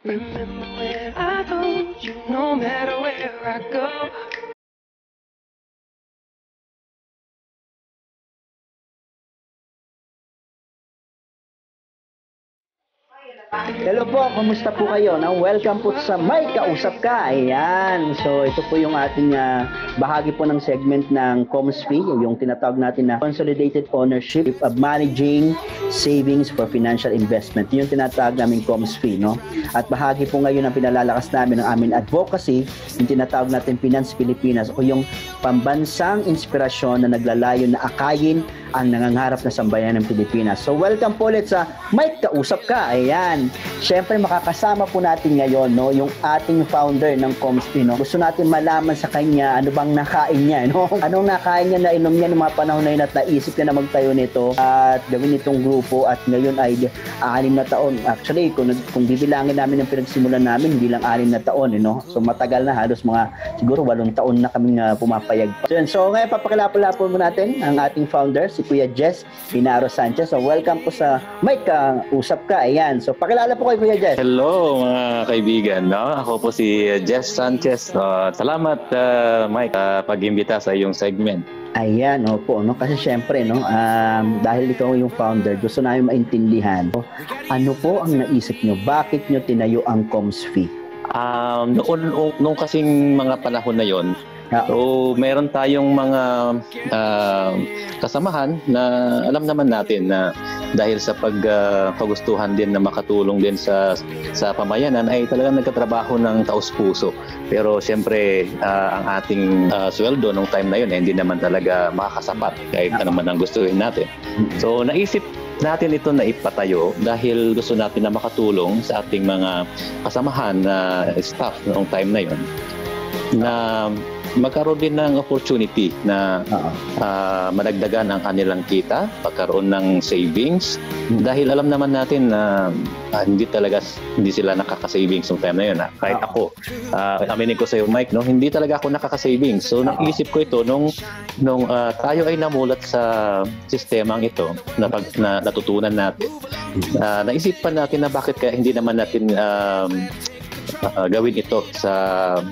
Remember when I told you no matter where I go. Hello po, kumusta po kayo? Welcome po sa May Kausap Ka. Ayan. So, ito po yung ating bahagi po ng segment ng COMSFI, yung tinatawag natin na Consolidated Ownership of Managing Savings for Financial Investment. Yung tinatawag namin COMSFI, no? At bahagi po ngayon ang pinalalakas namin ng aming advocacy, yung tinatawag natin Finance Pilipinas o yung pambansang inspirasyon na naglalayo na akayin ang nangangarap na sambayan ng Pilipinas. So, welcome po ulit sa May Kausap Ka. Ayan. Siyempre, makakasama po natin ngayon, no, yung ating founder ng COMSFI, no. Gusto natin malaman sa kanya ano bang nakain niya, no? Anong nakain niya, nainom niya ng mga panahon na yun at naisip niya na magtayo nito at gawin itong grupo at ngayon ay 6 na taon. Actually, kung bibilangin namin ang pinagsimulan namin, hindi lang 6 na taon, no? So, matagal na, halos mga siguro 8 taon na kaming pumapayag. So, ngayon, papakilapon mo natin ang ating founder, si Kuya Jess Inaro Sanchez. So, welcome po sa May Kausap Ka. Ayan. So, pakilala po kay Kuya Jess. Hello mga kaibigan. No? Ako po si Jess Sanchez. Salamat Mike pag-imbita sa iyong segment. Ayan, opo, no? Kasi syempre, no, dahil ikaw yung founder, gusto namin maintindihan. Ano po ang naisip nyo? Bakit nyo tinayo ang COMSFI? Noong kasing mga panahon na yon, so meron tayong mga kasamahan na alam naman natin na dahil sa pagkagustuhan din na makatulong din sa pamayanan ay talagang nagkatrabaho ng taos-puso. Pero siyempre ang ating sweldo nung time na yun hindi naman talaga makakasapat kahit ano man ang gustuhin natin. So naisip natin ito na ipatayo dahil gusto natin na makatulong sa ating mga kasamahan na staff noong time na yun na magkaroon din ng opportunity na madagdagan ang kanilang kita, pagkaroon ng savings. Dahil alam naman natin na hindi sila nakaka-savings ng time na yun. Kahit ako, aminin ko sa iyo Mike, no, hindi talaga ako nakaka-savings. So naisip ko ito nung tayo ay namulat sa sistemang ito na natutunan natin. Naisipan natin na bakit kaya hindi naman natin gawin ito sa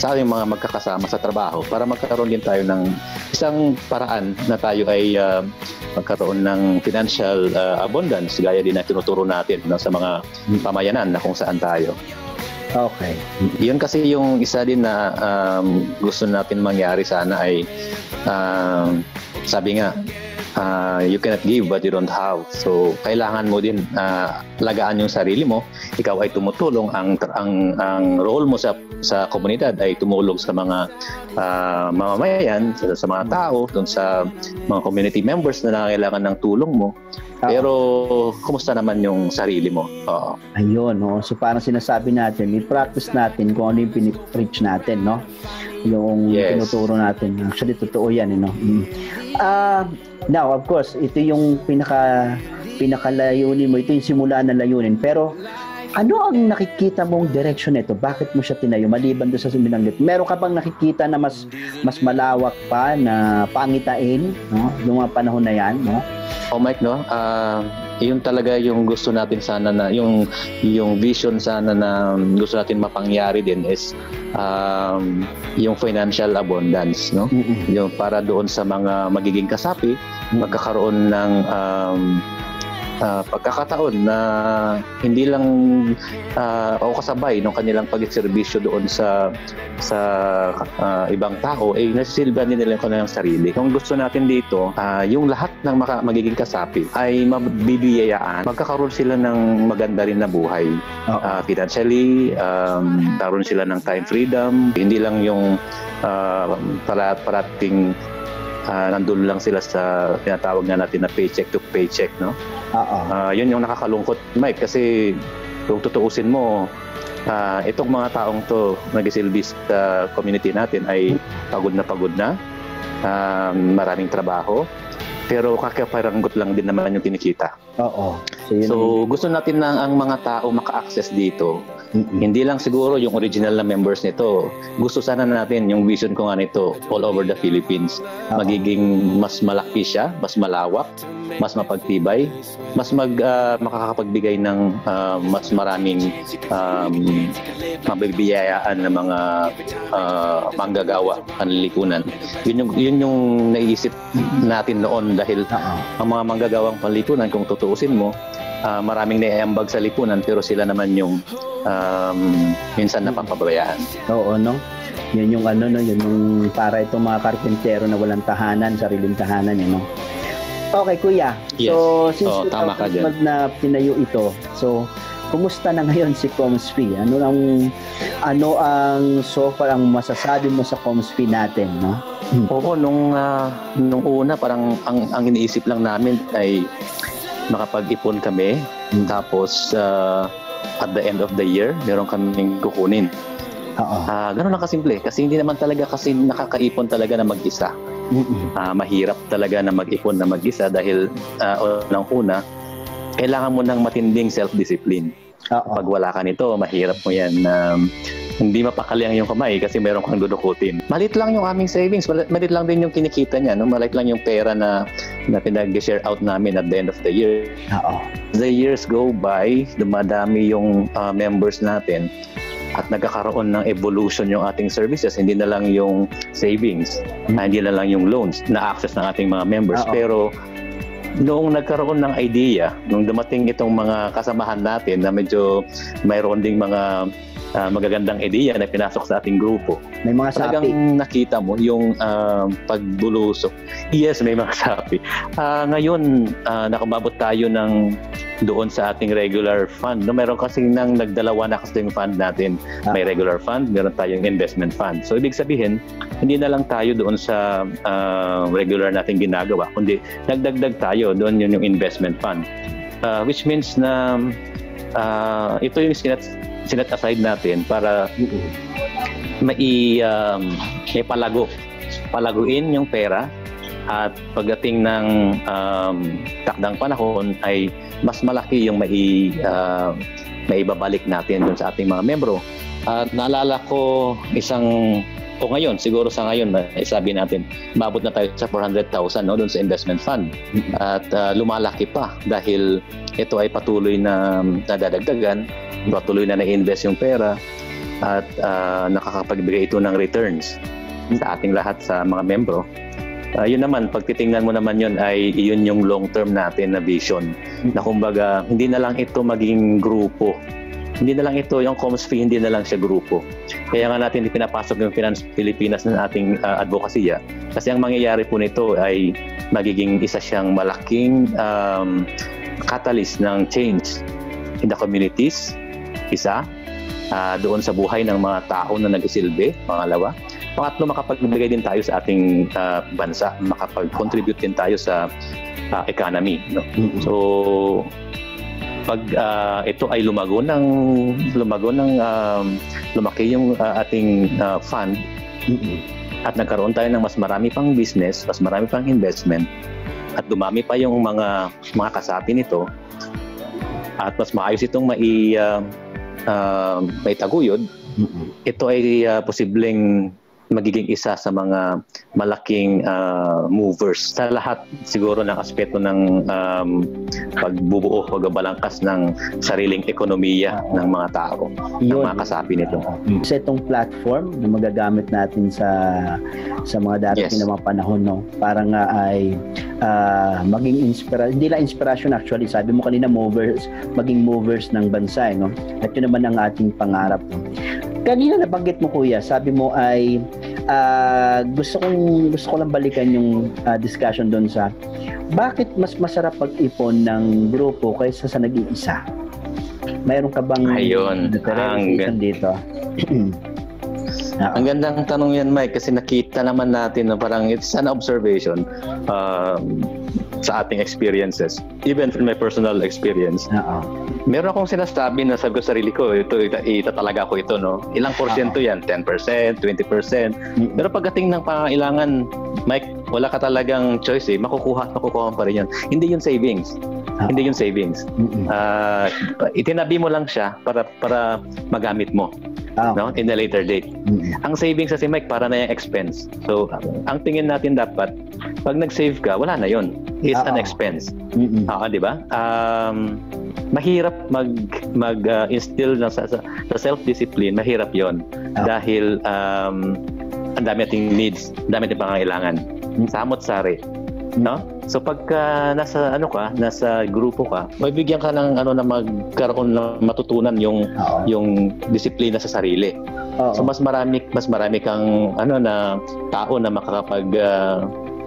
aming mga magkakasama sa trabaho para magkaroon din tayo ng isang paraan na tayo ay magkaroon ng financial abundance gaya din na tinuturo natin, no, sa mga pamayanan na kung saan tayo. Okay. Yun kasi yung isa din na gusto natin mangyari sana ay sabi nga, you cannot give what you don't have. So, kailangan mo din lagaan yung sarili mo. Ikaw ay tumutulong. Ang role mo sa komunidad ay tumulong sa mga mamamayan, sa mga tao, dun sa mga community members na nangangailangan ng tulong mo. Pero, kumusta naman yung sarili mo? Ayun, no? So, parang sinasabi natin, i-practice natin kung ano yung pinipreach natin, no? Yung tinuturo natin. Actually, totoo yan, no? Now, of course, ito yung pinakalayunin mo. Ito yung simula ng layunin. Pero, ano ang nakikita mong direction nito? Bakit mo siya tinayo? Maliban doon sa binanggit. Meron ka bang nakikita na mas malawak pa na pangitain, no? Yung mga panahon na yan, no? Mike, no? Yun talaga yung gusto natin sana na yung vision sana na gusto natin mapangyari din is yung financial abundance, no? Yung para doon sa mga magiging kasapi magkakaroon ng pagkakataon na hindi lang o kasabay ng kanilang pagsiservisyo doon sa ibang tao ay nasisilbihan nila yung kanilang sarili. Kung gusto natin dito, yung lahat ng magiging kasapi ay mabibiyayaan, magkakaroon sila ng maganda rin na buhay. Financially, karoon sila ng time freedom, hindi lang yung parating nandun lang sila sa tinatawag na natin na paycheck to paycheck, no? Yun yung nakakalungkot, Mike, kasi kung tutuusin mo, itong mga taong to nagsisilbi sa community natin ay pagod na, maraming trabaho, pero kakaparanggot lang din naman yung kinikita. So gusto natin na ang mga tao maka-access dito. Hindi lang siguro yung original na members nito. Gusto sana natin yung vision ko nga nito all over the Philippines. Magiging mas malaki siya, mas malawak, mas mapagtibay, makakapagbigay ng mas maraming mabibiyayaan ng mga manggagawa, panlilipunan. Yun yung naiisip natin noon dahil ang mga manggagawang panlipunan, kung tutuusin mo, maraming naiambag sa lipunan pero sila naman yung minsan napapabayaan. Oo, no? Yun yung ano, no? Yun yung para itong mga karpentero na walang tahanan, sariling tahanan, no? Okay, kuya. Yes. So, since Tama ka dyan. na pinayo ito, so, kumusta na ngayon si COMSFI? Ano ang so far ang masasabi mo sa COMSFI natin, no? Oo, nung una parang ang iniisip lang namin ay makapag-ipon kami, tapos at the end of the year meron kaming kukunin. Ganun lang kasimple kasi hindi naman talaga kasi nakakaipon talaga na mag-isa. Mahirap talaga na mag-ipon na mag-isa dahil unang-una kailangan mo ng matinding self-discipline. Pag wala ka nito, mahirap mo yan. Hindi mapakali ang iyong kamay kasi meron kang dudukutin. Malit lang yung aming savings, malit lang din yung kinikita niya, no? Malit lang yung pera na pinag-share out namin at the end of the year. The years go by, dumadami yung members natin at nagkakaroon ng evolution yung ating services. Hindi na lang yung savings, hindi na lang yung loans na access ng ating mga members. Pero noong nagkaroon ng idea, nung dumating itong mga kasamahan natin na medyo mayroon ding mga magagandang ideya na pinasok sa ating grupo. May mga sapi. Talagang nakita mo yung pagbulusok. Yes, may mga sapi. Ngayon, nakababot tayo ng doon sa ating regular fund. No, meron kasi nang nagdalawa na kasi yung fund natin. May regular fund, meron tayong investment fund. So, ibig sabihin, hindi na lang tayo doon sa regular nating ginagawa, kundi nagdagdag tayo doon yun yung investment fund. Which means na ito yung sinet aside natin para may palaguin yung pera at pagdating ng takdang panahon ay mas malaki yung maibabalik natin dun sa ating mga membro. At naalala ko ngayon, siguro sa ngayon, sabi natin, mabot na tayo sa 400,000 no, dun sa investment fund. At lumalaki pa dahil ito ay patuloy na nadadagdagan, patuloy na na-invest yung pera at nakakapagbigay ito ng returns sa ating lahat sa mga membro. Yun naman, pag titingnan mo naman yun ay yun yung long-term natin na vision. Na kumbaga, hindi na lang ito maging grupo. Hindi na lang ito, yung COMSFI, hindi na lang siya grupo. Kaya nga natin pinapasok yung Finance Pilipinas ng ating advokasya. Kasi ang mangyayari po nito ay magiging isa siyang malaking catalyst ng change in the communities. Isa, doon sa buhay ng mga tao na nag-isilbi. Pangalawa. Pangatlo, makapagbigay din tayo sa ating bansa. Makapag-contribute din tayo sa economy. No? So, pag ito ay lumaki yung ating fund at nagkaroon tayo ng mas marami pang business, mas marami pang investment at dumami pa yung mga kasapi nito at mas maayos itong maitaguyod, ito ay posibleng magiging isa sa mga malaking movers sa lahat siguro ng aspeto ng pagbubuo, pagbabalangkas ng sariling ekonomiya ng mga tao, ng mga kasapi nito. Sa itong platform na magagamit natin sa mga darating na mga panahon, no? Parang ay maging hindi lang inspiration actually, sabi mo kanina maging movers ng bansa, no? At yun naman ang ating pangarap, no? Kanina nabanggit mo, kuya, sabi mo ay gusto ko lang balikan yung discussion doon sa bakit mas masarap pag-ipon ng grupo kaysa sa nag-iisa. Mayroon ka bang differentiation dito? Ang gandang tanong yan, Mike, kasi nakita naman natin na parang it's an observation sa ating experiences. Even from my personal experience. Meron akong sinasabi na sabi ko sa sarili ko, itatalaga ko ito, no? Ilang porsyento yan? 10%, 20%. Pero pagdating ng pangailangan, Mike, wala ka talagang choice eh. Makukuha pa rin yan. Hindi yung savings. Hindi yung savings. Itinabi mo lang siya para magamit mo. no, in a later date. Ang savings kasi, Mike, para na yung expense. So ang tingin natin dapat, pag nag-save ka, wala na yon, is an expense. Di ba? Mahirap mag-instill sa self-discipline, mahirap yon. Dahil ang dami nating needs, ang dami nating pangangailangan. Samot-sari. No? So pagka nasa grupo ka, mabibigyan ka ng na magkaroon ng matutunan yung disiplina sa sarili. So mas marami kang na tao na makakapag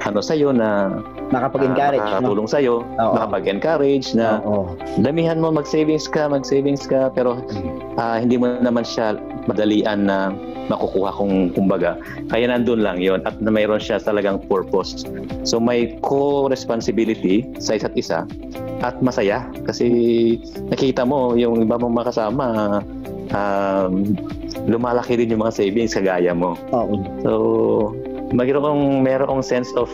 sa'yo na makapag-encourage, makakatulong sa'yo, makapag-encourage na damihan mo, mag-savings ka, pero hindi mo naman siya madalian na makukuha kumbaga. Kaya nandun lang yon at na mayroon siya talagang purpose. So may co-responsibility sa isa't isa at masaya kasi nakita mo yung iba mong makasama lumalaki din yung mga savings kagaya mo. So mayroong sense of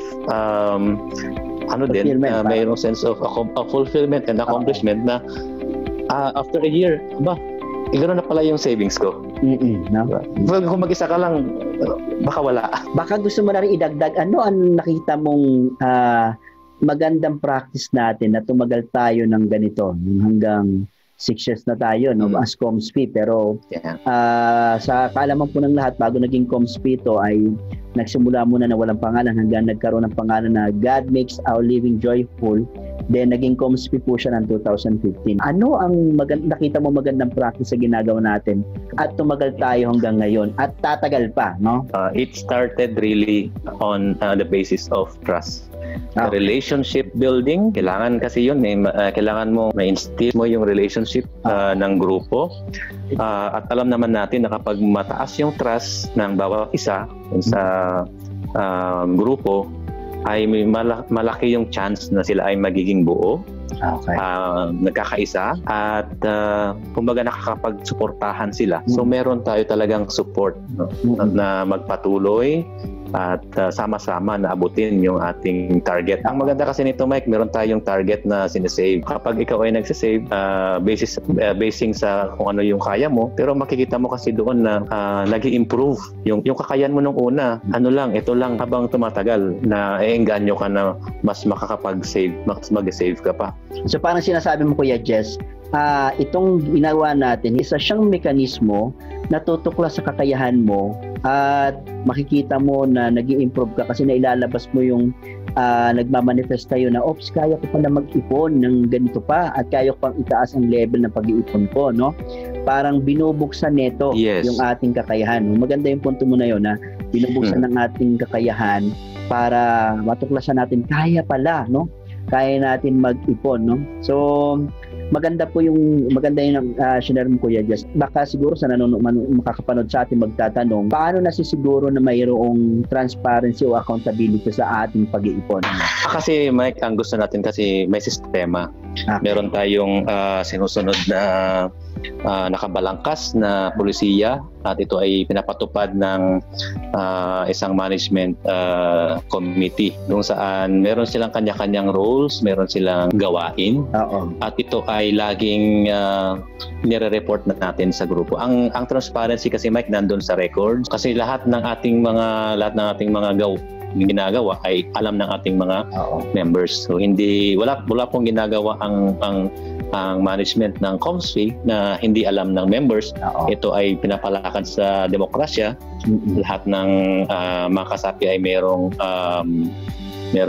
mayroong sense of fulfillment and accomplishment na after a year, gano'n na pala yung savings ko. Kung mag-isa ka lang, baka wala. Baka gusto mo na rin idagdag, ano ang nakita mong magandang practice natin na tumagal tayo ng ganito, hanggang 6 years na tayo as COMSP, pero sa kaalaman po ng lahat, bago naging COMSP ito ay nagsimula muna na walang pangalan hanggang nagkaroon ng pangalan na God Makes Our Living Joyful. Then naging COMSP po siya ng 2015. Ano ang nakita mo magandang practice sa ginagawa natin at tumagal tayo hanggang ngayon at tatagal pa, no? It started really on the basis of trust. Relationship building, kailangan kasi yun, kailangan mo ma-instill mo yung relationship ng grupo. At alam naman natin na kapag mataas yung trust ng bawat isa sa grupo, ay may malaki yung chance na sila ay magiging buo, nagkakaisa, at kumbaga nakakapagsuportahan sila. So meron tayo talagang support na magpatuloy at sama-sama na abutin yung ating target. Ang maganda kasi nito, Mike, meron tayong target na sinesave. Kapag ikaw ay nagsisave, basing sa kung ano yung kaya mo, pero makikita mo kasi doon na nag-i-improve yung kakayan mo nung una. Ito lang habang tumatagal na engganyo ka na mas makakapag-save, mas mag-save ka pa. So parang sinasabi mo, Kuya Jess, itong ginawa natin, isa siyang mekanismo na tutuklas sa kakayahan mo at makikita mo na nag-i-improve ka kasi nailalabas mo yung nagmamanifest tayo na, oops, kaya ko pala mag-ipon ng ganito pa at kaya ko pang itaas ang level ng pag-iipon ko, no? Parang binubuksan nito yung ating kakayahan. Maganda yung punto mo na yun, na binubuksan ng ating kakayahan para matuklasan natin, kaya pala, no? Kaya natin mag-ipon, no? So maganda yung share mo, Kuya Jess. Baka siguro sa makakapanood sa atin magtatanong, paano nasisiguro na mayroong transparency o accountability sa ating pag-iipon? Kasi Mike, ang gusto natin kasi may sistema. Meron tayong sinusunod na nakabalangkas na pulisiya at ito ay pinapatupad ng isang management committee kung saan meron silang kanya-kanyang roles, meron silang gawain. At ito ay laging nire-report natin sa grupo. Ang transparency kasi, Mike, nandun sa records kasi lahat ng ating mga ginagawa ay alam ng ating mga members. So wala pong ginagawa ang management ng COMSP na hindi alam ng members. Ito ay pinapalakan sa demokrasya. Lahat ng mga kasapi ay meron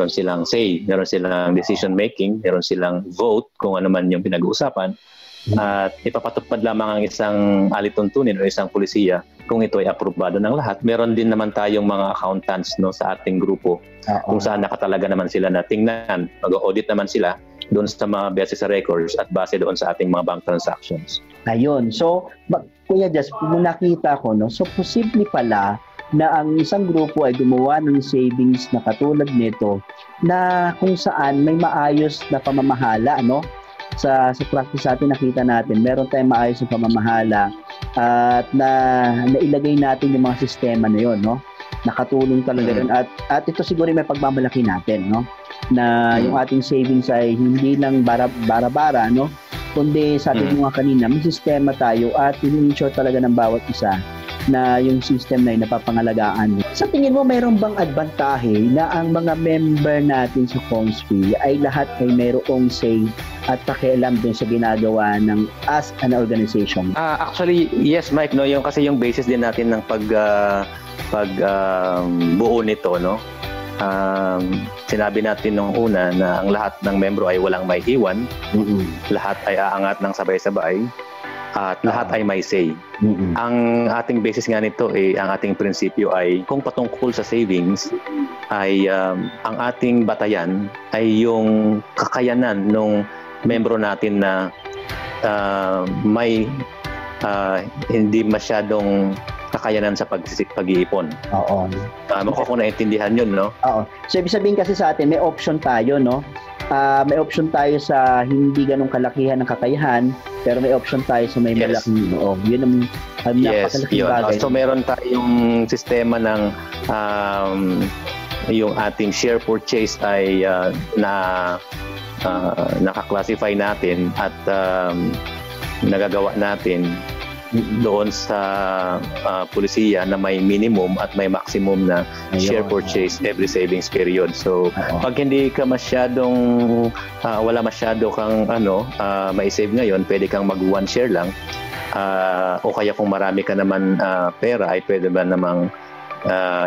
silang say, meron silang decision making, meron silang vote kung ano man yung pinag-uusapan. At ipapatupad lamang ang isang alituntunin o isang pulisiya kung ito ay aprobado ng lahat. Meron din naman tayong mga accountants sa ating grupo kung saan nakatalaga naman sila na tingnan, mag-audit naman sila doon sa mga base sa records at base doon sa ating mga bank transactions. Ayun. So, Kuya Jess, nakita ko, so posible pala na ang isang grupo ay gumawa ng savings na katulad nito na kung saan may maayos na pamamahala, sa practice natin nakita natin meron tayong maayos na pamamahala at nailagay natin yung mga sistema na yon, nakatulong talaga rin at ito siguro may pagmamalaki natin, na yung ating savings ay hindi lang bara-bara, kundi sabi mo nga kanina, may sistema tayo at in-ensure talaga ng bawat isa na yung system na yun napapangalagaan. Sa tingin mo, mayroon bang advantahe na ang mga member natin sa Comspi ay lahat ay mayroong say at pakialam dun sa ginagawa ng as an organization? Actually, yes, Mike, no, yung kasi yung basis din natin ng buo nito, no. Sinabi natin nung una na ang lahat ng membro ay walang may iwan, lahat ay aangat ng sabay-sabay, at lahat ay may say. Ang ating basis nga nito ang ating prinsipyo ay kung patungkol sa savings ay ang ating batayan ay yung kakayanan ng membro natin na may hindi masyadong kakayanan sa pag-iipon. Oo. Kung naintindihan yun, no? Oo. So, ibig sabihin kasi sa atin, may option tayo, no? May option tayo sa hindi ganong kalakihan ng kakayahan, pero may option tayo sa may malaking. Yun ang napakalaking bagay. So, meron tayong sistema ng yung ating share purchase ay naka-classify natin at nagagawa natin doon sa pulisiya na may minimum at may maximum na share purchase every savings period. So, pag hindi ka masyadong wala masyado kang mai-save ngayon, pwede kang mag-one share lang. O kaya kung marami ka naman pera, ay pwede ba namang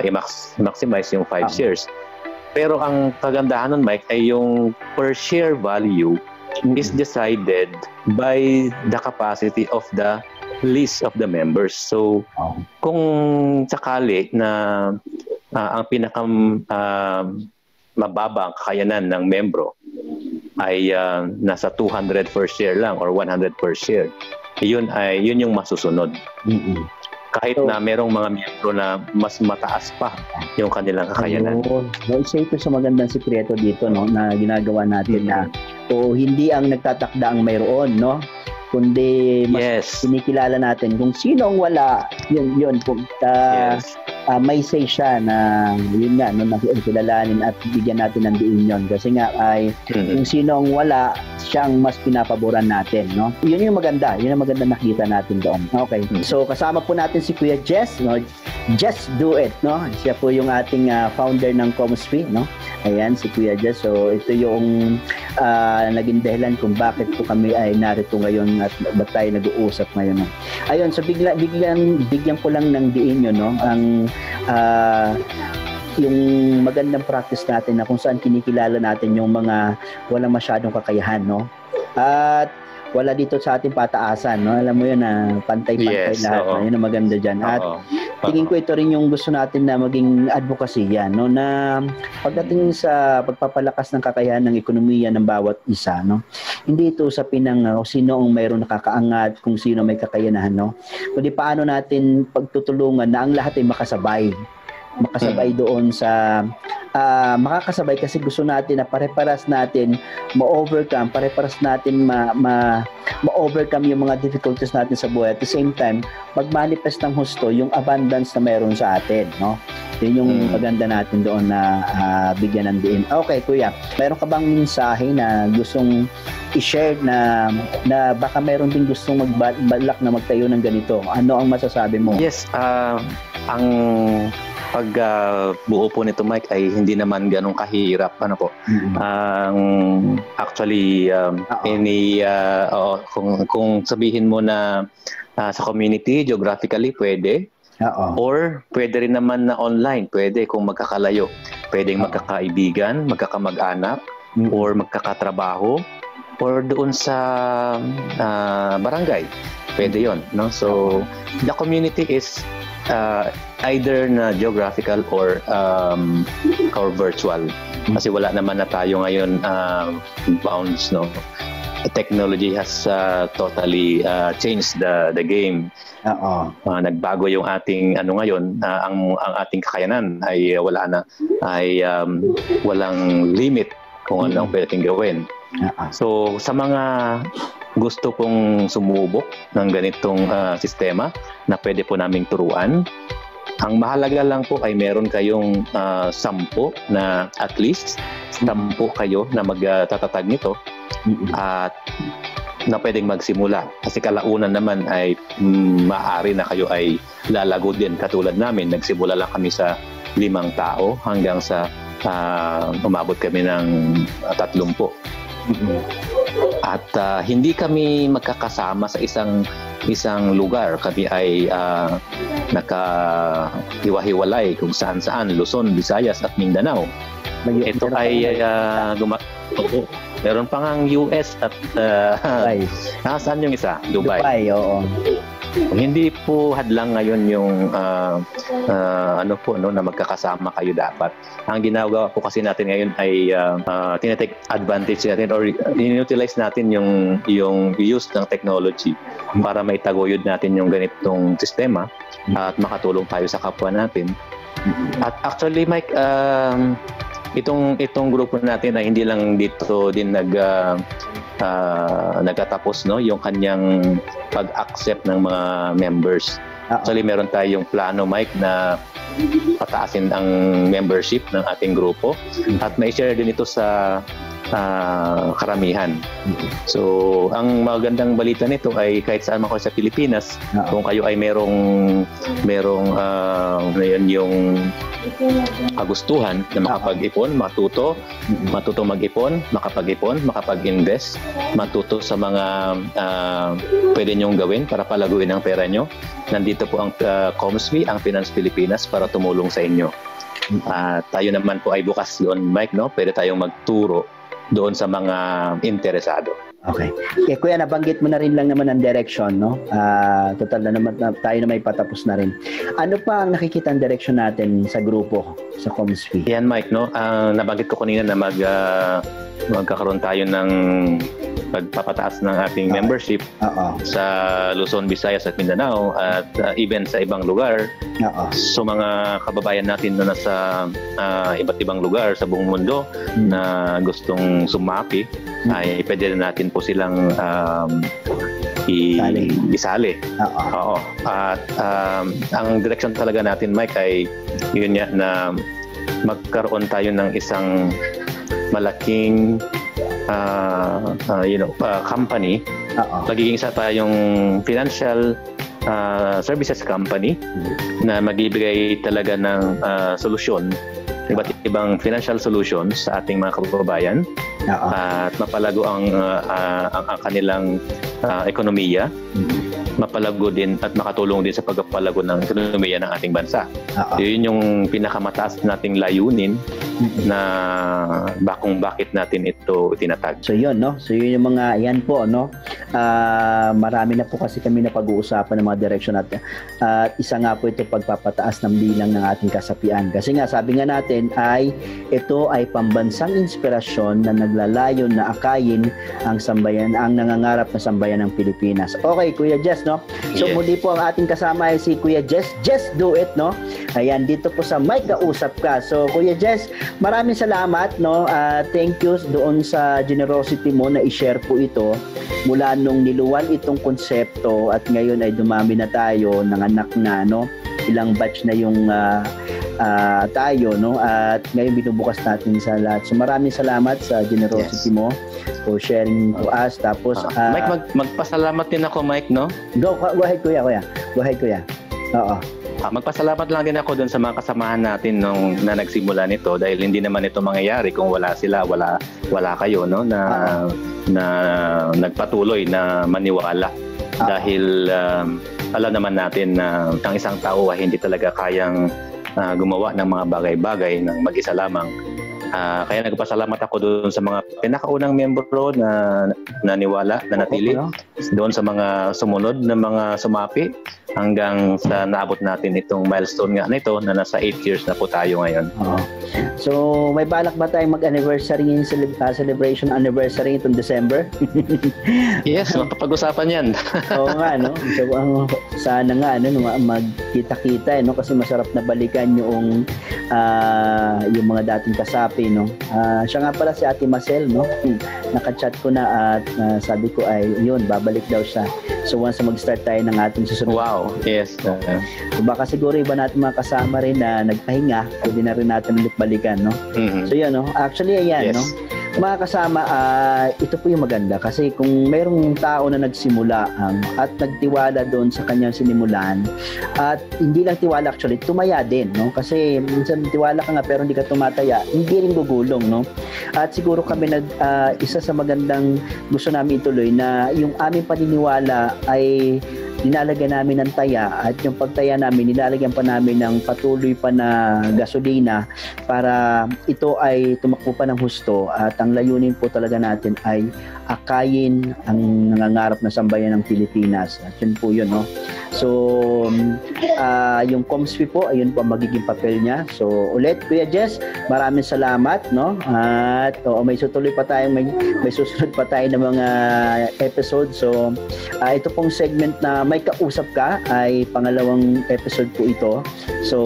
i-maximize yung 5 shares. Pero ang kagandahan nun, Mike, ay yung per share value is decided by the capacity of the list of the members. So, kung sakali na ang pinaka mababa ang kakayanan ng membro ay nasa 200 per share lang or 100 per share, yun yung masusunod. Kahit na merong mga miyembro na mas mataas pa yung kanilang kakayanan. Isa ito sa magandang sikreto dito, no, na ginagawa natin na hindi ang nagtatakda ang mayroon, no, kundi mas kinikilala natin kung sino ang wala, yun may say siya na yun nga, no, kilalanin at bigyan natin ng diin yun. Kasi nga ay kung sino ang wala, siyang mas pinapaboran natin, no? Yun yung maganda nakita natin doon. Okay. So kasama po natin si Kuya Jess, no? Just Do It, no? Siya po yung ating founder ng Comspi, no? Ayan, si Kuya Jess. So ito yung naging dahilan kung bakit po kami ay narito ngayon at ba't tayo nag-uusap ngayon, no? Ayun, so bigyan ko lang ng diin yun, no? Ang yung magandang practice natin na kung saan kinikilala natin yung mga walang masyadong kakayahan, no? At wala dito sa ating pataasan, no? Alam mo yun na pantay-pantay lahat. No? Yun ang maganda dyan. At tingin ko ito rin yung gusto natin na maging advocacy yan, no? Na pagdating sa pagpapalakas ng kakayahan ng ekonomiya ng bawat isa, no? Hindi ito sa pinang sino ang mayroong nakakaangat, kung sino may kakayahan, no? Kundi paano natin pagtutulungan na ang lahat ay makasabay doon sa makakasabay kasi gusto natin na pare-paras natin ma-overcome, pare-paras natin ma-overcome yung mga difficulties natin sa buhay. At the same time, mag-manifest ng husto yung abundance na mayroon sa atin, no? Yun yung maganda natin doon na bigyan ng diin. Okay, Kuya, mayroon ka bang mensahe na gustong i-share na baka mayroon din gustong magbalak na magtayo ng ganito? Ano ang masasabi mo? Yes, ang buo po nito, Mike, ay hindi naman ganun kahirap. Ano po? Actually, kung sabihin mo na sa community, geographically, pwede. Or pwede rin naman na online. Pwede kung magkakalayo. Pwedeng magkakaibigan, magkakamag-anak, or magkakatrabaho, or doon sa barangay. Pwede yon, no? So, the community is either na geographical or virtual. Kasi wala naman na tayo ngayon bounds, no? Technology has totally changed the game. Nagbago yung ating ngayon, ang ating kakayanan ay walang limit kung ano ang pwedeng gawin. So sa mga gusto pong sumubok ng ganitong sistema na pwede po naming turuan, ang mahalaga lang po ay meron kayong 10 na at least 10 kayo na magtatatag nito at na pwedeng magsimula. Kasi kalaunan naman ay maaari na kayo ay lalago din katulad namin. Nagsimula lang kami sa 5 tao hanggang sa umabot kami ng 30. At hindi kami magkakasama sa isang lugar. Kami ay nakahiwa-hiwalay kung saan-saan, Luzon, Visayas at Mindanao. Ito ay meron pa ngang US at saan yung isa? Dubai. Oo. Hindi po hadlang ngayon yung na magkakasama kayo dapat. Ang ginagawa po kasi natin ngayon ay tinatake advantage natin or in-utilize natin yung use ng technology para maitaguyod natin yung ganitong sistema at makatulong tayo sa kapwa natin. At actually, Mike, itong grupo natin ay hindi lang dito din nagtatapos, no, yung kanyang pag-accept ng mga members. Actually, meron tayong plano, Mike, na pataasin ang membership ng ating grupo at may share din ito sa karamihan. So, ang magandang balita nito ay kahit saan man kayo sa Pilipinas, kung kayo ay merong yung kagustuhan na makapag-ipon, matuto mag-ipon, makapag-invest, matuto sa mga pwede nyong gawin para palaguin ang pera nyo. Nandito po ang COMSFI, ang Finance Pilipinas, para tumulong sa inyo. Tayo naman po ay bukas doon, Mike, no? Pwede tayong magturo doon sa mga interesado. Okay. Kuya, nabanggit mo na rin lang naman ang direction, no? Total na naman tayo na may patapos na rin. Ano pa ang nakikita ang direction natin sa grupo, sa COMSFI? Yan, Mike, no? Nabanggit ko kanina na magkakaroon tayo ng pagpapataas ng ating membership sa Luzon, Visayas at Mindanao at even sa ibang lugar. So mga kababayan natin na nasa iba't ibang lugar sa buong mundo na gustong sumapi, ay pwede natin po silang isali. Oo. At ang direction talaga natin, Mike, ay yun nga na magkaroon tayo ng isang malaking company. Magiging isa tayong financial services company na magbibigay talaga ng solusyon, iba't ibang financial solutions sa ating mga kababayan at mapalago ang kanilang ekonomiya, mapalago din at makatulong din sa pagpapalago ng ekonomiya ng ating bansa. Yun yung pinakamataas nating layunin na bakit natin ito itinatag. So yun, no? So yun yung mga, yan po, no? Marami na po kasi kami na pag-uusapan ng mga direction natin. Isa nga po ito pagpapataas ng bilang ng ating kasapian. Kasi nga, sabi nga natin ay ito ay pambansang inspirasyon na naglalayon na akayin ang sambayan, ang nangangarap na sambayan ng Pilipinas. Okay, Kuya Jess, no? So muli po ang ating kasama ay si Kuya Jess. Jess Do It, no? Ayan, dito po sa May Kausap Ka. So Kuya Jess, maraming salamat, no? Thank you doon sa generosity mo na i-share po ito mula nung niluwan itong konsepto at ngayon ay dumami na tayo, nanganak na, no? Ilang batch na yung tayo, no? At ngayon binubukas natin sa lahat. So maraming salamat sa generosity mo for sharing to us. Tapos Mike, magpasalamat din ako, Mike, no? Go ahead, Kuya. Go ahead, Kuya. Oo. Magpasalamat lang din ako doon sa mga kasamahan natin na nagsimula nito dahil hindi naman ito mangyayari kung wala sila, wala kayo, no, na nagpatuloy na maniwala. Dahil alam naman natin na ang isang tao ay hindi talaga kayang gumawa ng mga bagay-bagay ng mag-isa lamang. Kaya nagpasalamat ako doon sa mga pinakaunang membro na naniwala, na natili, doon sa mga sumunod na mga sumapi hanggang sa naabot natin itong milestone nga na ito na nasa 8 years na po tayo ngayon. So may balak ba tayong mag-anniversary celebration anniversary itong December? Yes, mapapag-usapan yan. Oo nga, no? So, sana nga, magkita-kita, no? Kasi masarap na balikan yung mga dating kasapi, no? Siya nga pala si Ate Marcel, no? Naka-chat ko na at sabi ko ay yun, babalik daw siya. So once mag-start tayo ng ating susunod. Wow, yes. So, baka siguro iba natin mga kasama rin na nagpahinga, pwede na rin natin ulit balikan, no? So yun, no? Actually, ayan, no? Mga kasama, ito po yung maganda kasi kung merong tao na nagsimula at nagtiwala doon sa kanyang sinimulan at hindi lang tiwala actually, tumaya din, no? Kasi minsan tiwala ka nga pero hindi ka tumataya, hindi rin gugulong, no? At siguro kami isa sa magandang gusto namin ituloy na yung aming paniniwala ay nilalagyan namin ng taya at yung pagtaya namin nilalagyan pa namin ng patuloy pa na gasolina para ito ay tumakbo pa ng husto at ang layunin po talaga natin ay akayin ang nangangarap na sambayan ng Pilipinas at yun po yun, no? So yung COMSFI po ayun po magiging papel niya. So ulit Kuya Jess, maraming salamat, no? At may sususunod pa tayo ng mga episode. So ito pong segment na may kausap ka ay pangalawang episode po ito. So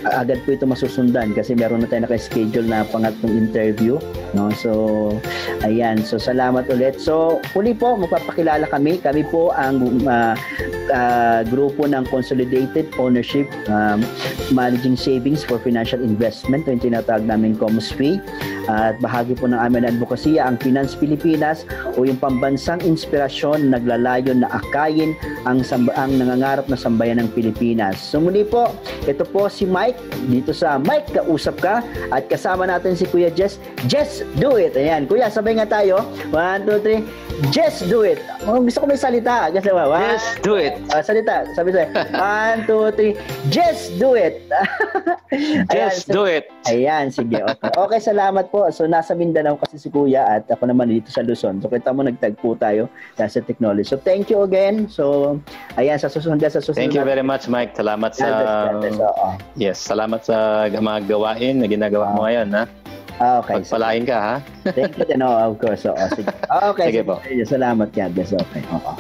agad po ito masusundan kasi meron na tayo naka-schedule na pangatlong interview, no? So ayan, so salamat ulit. So uli po magpapakilala kami po ang grupo ng Consolidated Ownership Managing Savings for Financial Investment, yung tinatawag namin COMSFI. At bahagi po ng aming advokasya ang Finance Pilipinas o yung pambansang inspirasyon naglalayon na akayin ang nangangarap na sambayan ng Pilipinas. So muli po, ito po si Mike dito sa Mike Kausap Ka at kasama natin si Kuya Jess. Jess, do it! Ayan, Kuya, sabay nga tayo. 1, 2, 3. Jess, do it! Gusto ko may salita. Gusto mo? Jess, do it! Salita. Sabi sa'yo. 1, 2, 3. Jess, do it! Jess, do it! Ayan, sige. Okay, salamat po. So, nasa Mindanao kasi si Kuya at ako naman dito sa Luzon. So, kita mo, nagtagpo tayo sa technology. So, thank you again. So, ayan, sa susunod. Thank you very much, Mike. Salamat sa... Yes, salamat sa mga gawain na ginagawa mo ngayon, ha? Okay. Pagpalain ka, ha? Thank you din. Of course. Sige. Okay. Sige po. Salamat, God. Okay. Oo.